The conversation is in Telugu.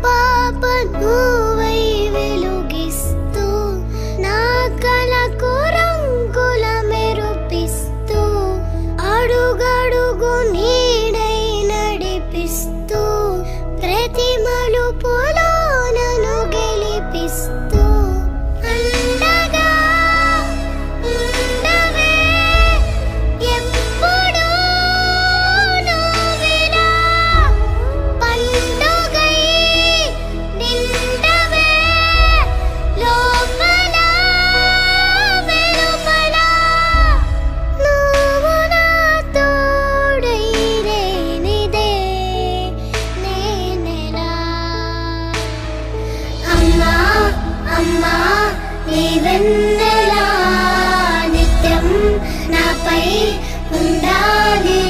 పాప నువ్వై వెలుగిస్తూ నా కలకు రంగుల మెరుపిస్తూ అడుగడుగు నీడై నడిపిస్తూ ప్రతి మలుపులో నన్ను గెలిపిస్తూ అండగా ఉండవే ఎప్పుడూ నువ్విలా పండుగై నిండవే లోపల వెలుపల నువ్వు నా తోడై లేనిదే నేనెలా అమ్మా అమ్మా నీ వెన్నెలా నిత్యం నాపై ఉండాలి